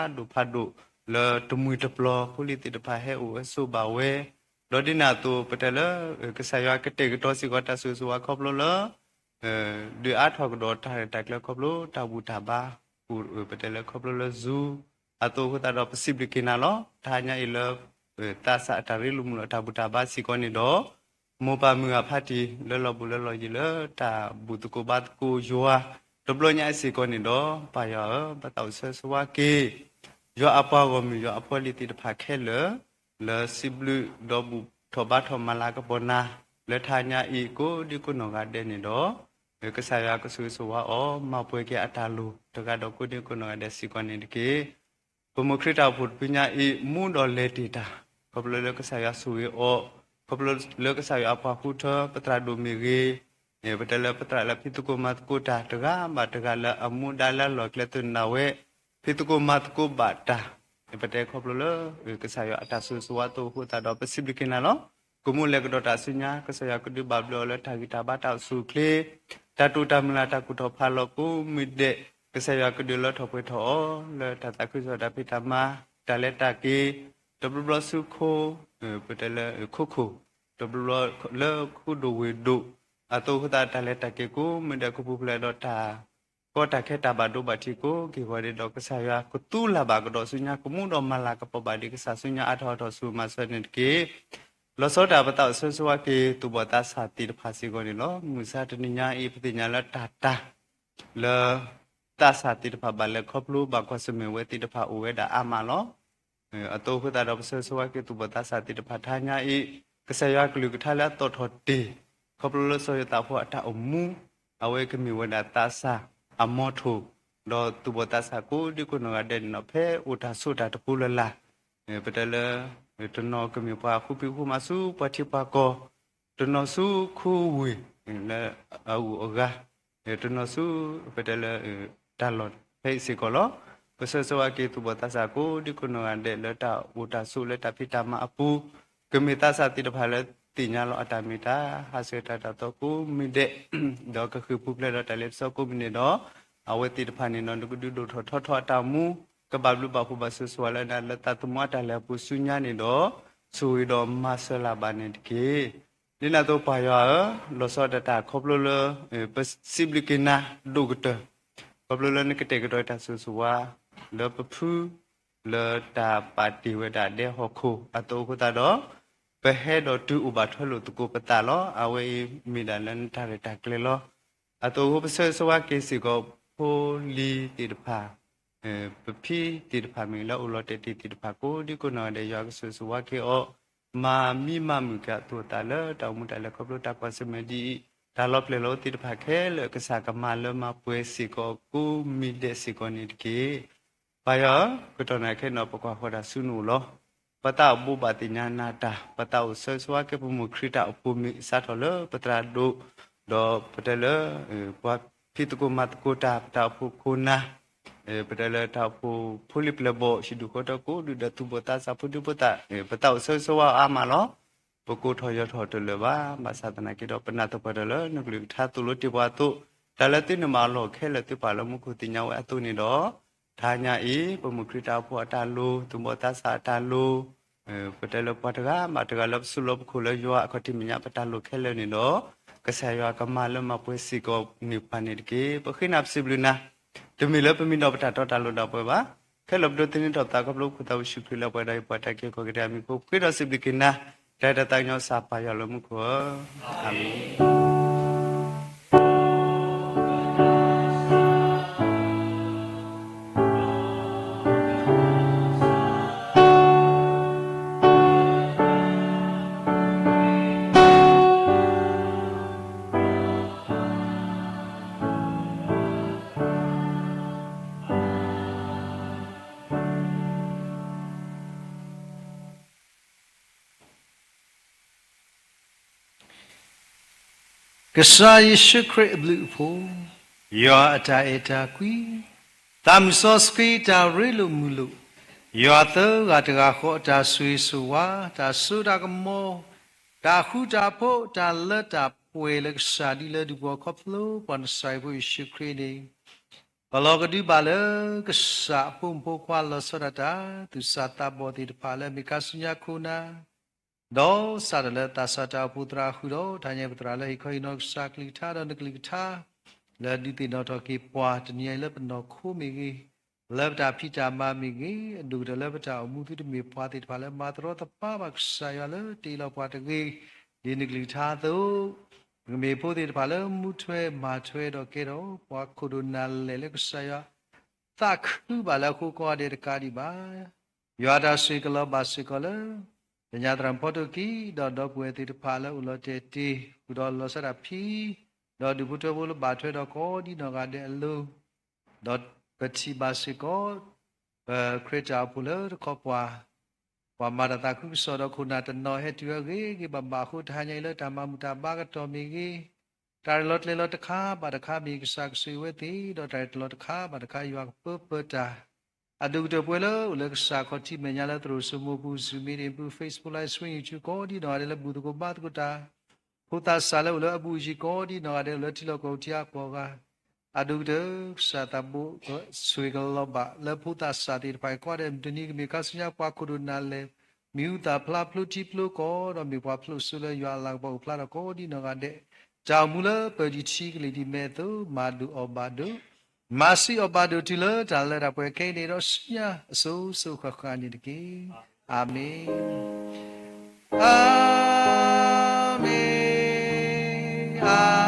du le temui teplo kuliti depa he u so ba we lodina to patela ke saya kete to si kota su khoplo le ดูอาทอกดอทาตักแล้วครบโลตาบูตาบาปูปะเตลครบโลละซูอาโตก็ตาดอปสิบลิกินาลอทาญาอิเลตาสะตาริลุมลตาบูตาบาสิกอนิดอโมปามือพาติเลลอบุเลลอยิเลตาบูตุโกบาตโกยัวตบลญาสิกอนิดอปายาปะตาเสสวาเกยัวอปากอมิยัวอปอลิติตะพาแค่เลสิบลุดอบุทบาทมาลากะปนาเลทาญาอีโกดิโกนอกาเดนิดอกษายากสุสวะอมาป่วยแกอัตาลูตกาดกุดิโกนอกาเดสิกอนิดเกปมุคริตาพุทธปิญญาอีมูดอเลติตาขบเลกษายาสุยอขบเลกษายาปะพุทธปตราดุมิเกปตเลปตราลพิตุโกมัตโกตาตกาบาตกาลอมุดาลลอกเลตุนาเวพิตุโกมัตโกบาตาปตขบเลกษายาอัตสุสวะโตหุตาดอปสิบลิกินาลอกุมุเลกดอตาสุญญากษายากุดิบาบลอเลทากิตาบาตาสุเคลตาตุตามลาตากุทอพาลกุมิเดกษายากุดิลอทอปทอเลตาตาคุสดาพิตามาตาเลตากีตบลอสุโคปตเลคุคุตบลอเลคุดูเวดุอาโตหุตาตาเลตากีกุมิเดกุปุเลดอตาก็ตาแค่ตาบาดุบาติกุกิวเดดอกษายากุตุลาบากดอสุญญากุมุดอมาลากปบาดิกษาสุญญาอัทอทอสุมาสนิดเกลสอดาปตาสสวะเกตุบตาสาติภาสิโกนิโลมุสาตนิญาอีปติญาลตาตาเลตาสาติภาบาเลครบรูบากวสเมเวติภาอุเวดาอามาโลอโตหุตาดอสสวะเกตุบตาสาติภาทาญาอีกษยากลุกทาลตทอติครบรูสยตาภวตาอมูอเวกมิเวดาตาสาอมอทุดอตุบตาสากูดิกุนกาเดนนเพอุทาสุตาตปุลลาปตเลตนอกมีปาคุปิคุมาสุปฏิปากอตนอสุคูวีและอาอุอกาตนอสุเปเตลตาลอดเฮสิกอลอปะเสสวะเกตุบตาสาโกดิคุนอันเดเลตาอุตาสุเลตาพิตามาอปูกมิตาสาติตภาเลติญาลออัตมิตาหาเสตาตะตอกุมิเดดอกก็คือปุเลตาเลสกุมิเนดออเวติตภานินนกุดุดทอทอตามูกบาบลุบาคุบาสุสวาลนาลตาตุมาตาเลปุสุญญานิโดสุยดอมาสลาบานิเกนินาโตปายาลอสอดตาคบลเลปสิบลิกินาดูกตคบลเลนกเตกดอยตาสุสวาเลปพูเลตาปาติเวดาเดฮอคูอโตคุตาดอเปเฮดอตุอุบาทลุตุกุปตาลออเวมิดานันทาเรตาเกลลออโตคุปเสสวาเกสิโกโพลีติดภาปพีติดภามิละอุลเตติติดภาโกดิกุนอเดยากสุสวะเคอมามีมามุกะตัวตาเลตามุตาเลคบลตากวสเมดีตาลอเพลโลติดภาเคเลกษากมาเลมาปวยสิโกกูมิเดสิโกนิดเกปายะกตนาเคนอปกวาโหดาสุนุโลปตาบุบาติญานาตาปตาอุสสวะเคปมุคริตาอุปมิสัทเลปตราดุดอปเตเลปวาพิตุกุมัตกุตาปตาภุคุณาปตเลตาภูพุลิปเลโบชิดุโคตะกูดุดตุบตาสะพุดุปตะปตาเสสวะอามาลอปกูทอยทอตเลบาบาสาตนากิดอปนาตปตเลนกลิทาตุลติบาตุตะเลตินมาลอเคเลติปาลมุคุติญาวะตุนิดอทาญาอีปมุคริตาภูตาลูตุบตาสาตาลูปตเลปตกามาตกาลบสุลบคุลยัวอคติมิญาปตาลูเคเลนิดอกษายากมาลมาปุสิโกนิปานิดเกปขินับสิบลุนาจะมีเลือดเป็นมีดอกตาตอตาลุดอกไปบ้าแค่หลบดูตีนี้ดอกตากับลูกคุณตาวิชุพิลาไปได้ปะตะเกียก็กระดามีกูคิดว่าสิบดิกินนะได้แต่ตายย้อนสาปายาลมุขวอามีกษัตริย์ชุคริบลูโพยาตาเอตากุยตามสอสกีตาเรลุมุลุยาเตอกาตกาโคตาสุยสุวาตาสุดากโมตาขุตาโพตาเลตาป่วยเลกษาดิเลดูบคอฟโลปันไซบุยชุคริเดบลอกดูบาเลกษาปุ่มโพควาลสดาตุสัตตาบอติดพาเลมิกาสุญญาคูนา đó sa là ta sa ta putra khu đó thay nhà putra là khơi nó sa kli tha đó kli tha là đi tìm nó cho cái qua trên nhà lớp nó khu mình cái lớp ta phi ta mà mình cái đủ là lớp ta mu tu mi qua thì phải là mà đó ta pa bạc sa ya lớp đi là qua cái đi kli tha đó mi po thì phải là mu thuê mà thuê đó cái đó qua khu đồ nal lấy cái sa ya ta khu bà là khu qua để cái đi bà ya da suy cái lo bà suy cái lo nhà trạm phật ký đó đó quê thì phá là ulo tê tê đó lo sa ra phi đó đi bút bút lo bà thuê đó có đi nó gà đẻ lu đó bát chi bà sĩ có khơi chào phụ lỡ có qua mà ta cũng so đó khu nào tên nói hết chưa cái bà khu thay nhảy lỡ tam am ta ba cái trò mi cái trái lót lên lót khá bà khá mi cái sắc suy với tí đó trái lót khá bà khá yêu bớt bớt ta adu to puelo ulek sa ko ti me nyala tro sumo bu sumi de bu Facebook live swing chu ko di no de bu ko ba ko ta ko ta sa le ulo abu ji ko di no de lo ti lo ko tia ko ga adu de sa ta bu ko sui ko lo ba le pu ta sa ti pai ko de de ni mi ka snya pa ko do na le mi u ta pla plu ti plu ko do mi pa plu su le ya la ba pla ko di no ga de ja mu le pe di chi ke le di me to ma du o ba do Masi obado tila tala rapwe ke ni rosnya so khakani deki. Amin. Amin. Amin.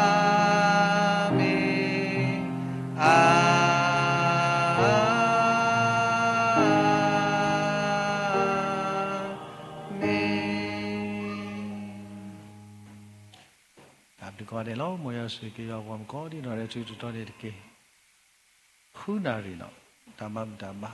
Abdi ko de lo moya su ke yo wam ko di no re chu to de deki. Khu na ri no tamam dama